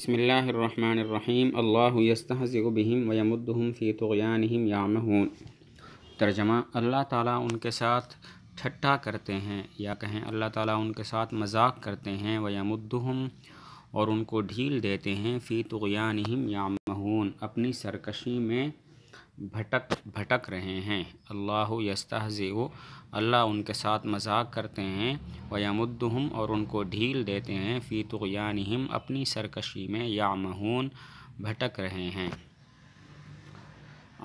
بسم اللہ الرحمن الرحیم اللہ یستہزئ بہم ویمدہم فی طغیانہم یعمہون۔ ترجمہ: اللہ تعالیٰ ان کے ساتھ ٹھٹا کرتے ہیں، یا کہیں اللہ تعالیٰ ان کے ساتھ مذاق کرتے ہیں، ویمدہم اور ان کو ڈھیل دیتے ہیں، فی طغیانہم یعمہون اپنی سرکشی میں بھٹک رہے ہیں۔ اللہ یستہزئ اللہ ان کے ساتھ مذاق کرتے ہیں، ویمدہم اور ان کو ڈھیل دیتے ہیں، فی طغیانہم اپنی سرکشی میں، یعمہون بھٹک رہے ہیں۔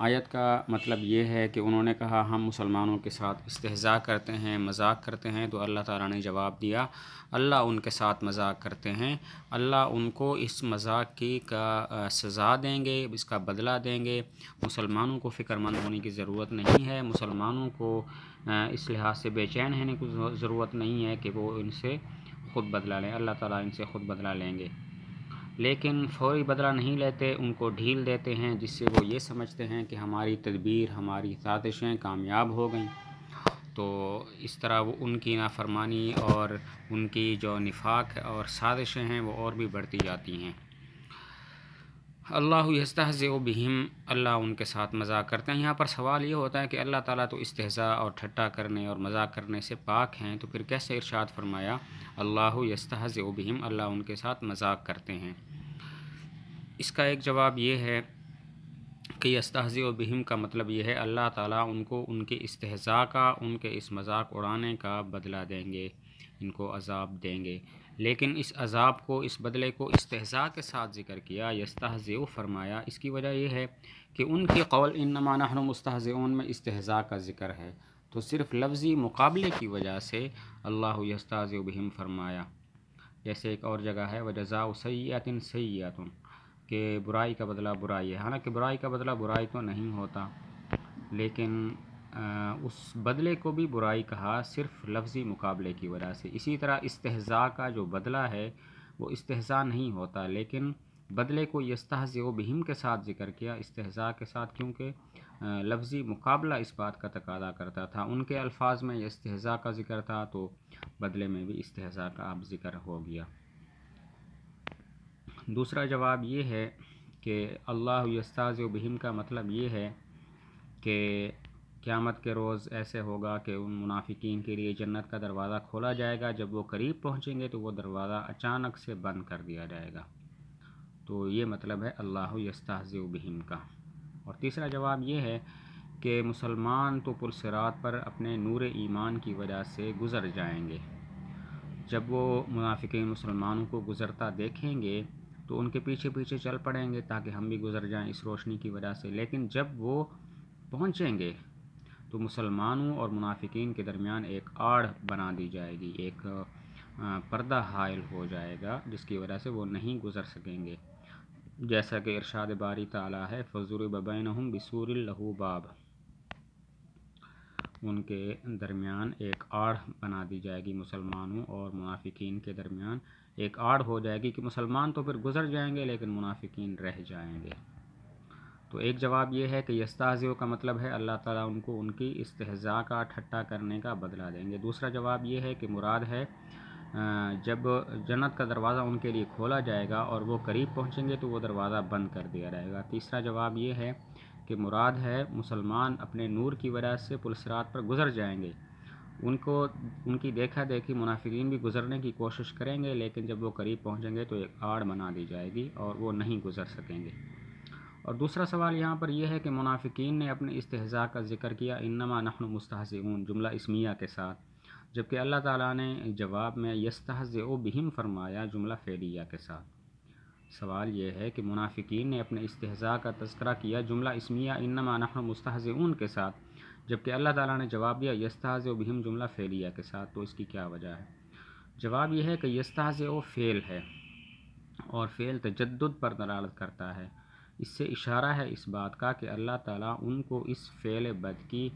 آیت کا مطلب یہ ہے کہ انہوں نے کہا ہم مسلمانوں کے ساتھ استہزاء کرتے ہیں، مذاق کرتے ہیں، تو اللہ تعالیٰ نے جواب دیا اللہ ان کے ساتھ مذاق کرتے ہیں، اللہ ان کو اس مذاق کی سزا دیں گے، اس کا بدلہ دیں گے۔ مسلمانوں کو فکر مند ہونے کی ضرورت نہیں ہے، مسلمانوں کو اس لحاظ سے بے چین ہونے کی ضرورت نہیں ہے کہ وہ ان سے خود بدلہ لیں، اللہ تعالیٰ ان سے خود بدلہ لیں گے، لیکن فوری بدلہ نہیں لیتے، ان کو ڈھیل دیتے ہیں، جس سے وہ یہ سمجھتے ہیں کہ ہماری تدبیر، ہماری سازشیں کامیاب ہو گئیں، تو اس طرح وہ ان کی نافرمانی اور ان کی جو نفاق اور سازشیں ہیں وہ اور بھی بڑھتی جاتی ہیں۔ اللہ یستہزئ بہم اللہ ان کے ساتھ مذاق کرتے ہیں۔ یہاں پر سوال یہ ہوتا ہے کہ اللہ تعالیٰ تو استہزاء اور ٹھٹا کرنے اور مذاق کرنے سے پاک ہیں، تو پھر کیسے ارشاد فرمایا اللہ یستہزئ بہم اللہ ان کے ساتھ مذاق کرتے ہیں؟ اس کا ایک جواب یہ ہے کہ یستہزئ بہم کا مطلب یہ ہے اللہ تعالیٰ ان کو ان کے استہزاء کا، ان کے اس مذاق اڑانے کا بدلہ دیں گے، ان کو عذاب دیں گے، لیکن اس عذاب کو، اس بدلے کو استہزاء کے ساتھ ذکر کیا، یستہزئ فرمایا۔ اس کی وجہ یہ ہے کہ ان کی قول انما نحن مستہزئون میں استہزاء کا ذکر ہے، تو صرف لفظی مقابلے کی وجہ سے اللہ یستہزئ بہم فرمایا۔ جیسے ایک اور جگہ ہے وجزاء سیئۃ سیئۃ کہ برائی کا بدلہ برائی ہے، حالانکہ برائی کا بدلہ برائی تو نہیں ہوتا، لیکن اس بدلے کو بھی برائی کہا صرف لفظی مقابلے کی وجہ سے۔ اسی طرح استہزاء کا جو بدلہ ہے وہ استہزاء نہیں ہوتا، لیکن بدلے کو یستہزئ بہم کے ساتھ ذکر کیا، استہزاء کے ساتھ، کیونکہ لفظی مقابلہ اس بات کا تقاضا کرتا تھا۔ ان کے الفاظ میں استہزاء کا ذکر تھا تو بدلے میں بھی استہزاء کا اب ذکر ہو گیا۔ دوسرا جواب یہ ہے کہ اللہ یستہزئ بہم کا مطلب یہ ہے کہ قیامت کے روز ایسے ہوگا کہ ان منافقین کے لیے جنت کا دروازہ کھولا جائے گا، جب وہ قریب پہنچیں گے تو وہ دروازہ اچانک سے بند کر دیا جائے گا، تو یہ مطلب ہے اللہ یستہزئ بہم کا۔ اور تیسرا جواب یہ ہے کہ مسلمان تو پلصراط پر اپنے نور ایمان کی وجہ سے گزر جائیں گے، جب وہ منافقین مسلمانوں کو گزرتا دیکھیں گے تو ان کے پیچھے پیچھے چل پڑیں گے تاکہ ہم بھی گزر جائیں اس روشنی کی وجہ سے، لیکن جب وہ پہنچیں گے تو مسلمانوں اور منافقین کے درمیان ایک آڑ بنا دی جائے گی، ایک پردہ حائل ہو جائے گا، جس کی وجہ سے وہ نہیں گزر سکیں گے، جیسا کہ ارشاد باری تعالیٰ ہے فَضُرِبَ بَيْنَهُمْ بِسُورٍ لَهُ بَابٌ، ان کے درمیان ایک آڑ بنا دی جائے گی، مسلمانوں اور منافقین کے درمیان ایک آڑ ہو جائے گی کہ مسلمان تو پھر گزر جائیں گے لیکن منافقین رہ جائیں گے۔ تو ایک جواب یہ ہے کہ یستہزئ کا مطلب ہے اللہ تعالیٰ ان کو ان کی استہزاء کا، ٹھٹا کرنے کا بدلہ دیں گے۔ دوسرا جواب یہ ہے کہ مراد ہے جب جنت کا دروازہ ان کے لیے کھولا جائے گا اور وہ قریب پہنچیں گے تو وہ دروازہ بند کر دیا جائے گا۔ تیسرا جواب یہ ہے کہ مراد ہے مسلمان اپنے نور کی وجہ سے پلصراط پر گزر جائیں گے، ان کی دیکھا دیکھی منافقین بھی گزرنے کی کوشش کریں گے، لیکن جب وہ قریب پہنچیں گے تو ایک آڑ بنا دی جائے گی اور وہ نہیں گزر سکیں گے۔ اور دوسرا سوال یہاں پر یہ ہے کہ منافقین نے اپنے استہزاء کا ذکر کیا انما نحن مستہزئون جملہ اسمیہ کے ساتھ، جبکہ اللہ تعالیٰ نے جواب میں یستہزئ بہم فرمایا جملہ فعلیہ کے ساتھ۔ سوال یہ ہے کہ منافقین نے اپنے استہزاء کا تذکرہ کیا جملہ اسمیہ انما نحن مستہزئون کے ساتھ، جبکہ اللہ تعالیٰ نے جواب دیا یستہزئ بہم جملہ فعلیہ کے ساتھ، تو اس کی کیا وجہ ہے؟ جواب یہ ہے کہ یستہزئ فعل ہے اور فعل تجدد پر دلالت کرتا ہے، اس سے اشارہ ہے اس بات کا کہ اللہ تعالیٰ ان کو اس فعل بد کی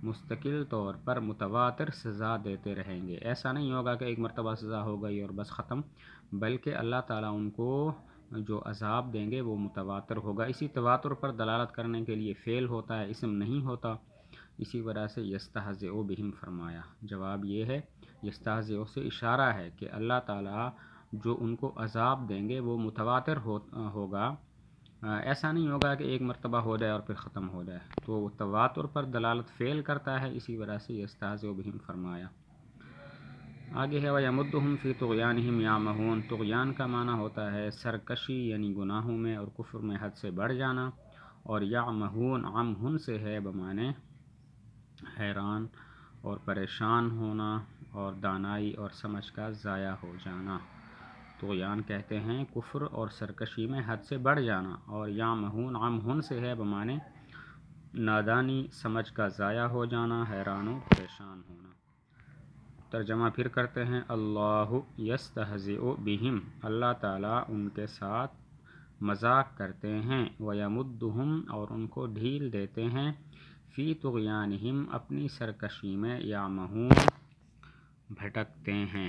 مستقل طور پر متواتر سزا دیتے رہیں گے۔ ایسا نہیں ہوگا کہ ایک مرتبہ سزا ہو گئی اور بس ختم، بلکہ اللہ تعالیٰ ان کو جو عذاب دیں گے وہ متواتر ہوگا۔ اسی تواتر پر دلالت کرنے کے لیے فعل ہوتا ہے، اسم نہیں ہوتا، اسی وجہ سے یستہزئ بہم فرمایا۔ جواب یہ ہے یستہزئ سے اشارہ ہے کہ اللہ تعالیٰ جو ان کو عذاب دیں گے وہ متواتر ہوگا، ایسا نہیں ہوگا کہ ایک مرتبہ ہو جائے اور پھر ختم ہو جائے، تو وہ تواتر پر دلالت فعل کرتا ہے، اسی وجہ سے یستہزئ بہم فرمایا۔ آگے ہے وَيَمُدُّهُمْ فِي طُغْيَانِهِمْ يَعْمَهُونَ۔ طغیان کا معنی ہوتا ہے سرکشی یعنی گناہوں میں اور کفر میں حد سے بڑھ جانا، اور یعمہون عمہن سے ہے بمعنی حیران اور پریشان ہونا اور دانائی اور سمجھ کا ضائع ہو جانا۔ طغیان کہتے ہیں کفر اور سرکشی میں حد سے بڑھ جانا، اور یعمہون عمہن سے ہے بمعنی نادانی، سمجھ کا ضائع ہو جانا، حیران و پریشان ہونا۔ ترجمہ پھر کرتے ہیں، اللہ یستہزئ بہم، اللہ تعالیٰ ان کے ساتھ مذاق کرتے ہیں، ویمدہم اور ان کو ڈھیل دیتے ہیں، فی طغیانہم اپنی سرکشی میں، یعمہون بھٹکتے ہیں۔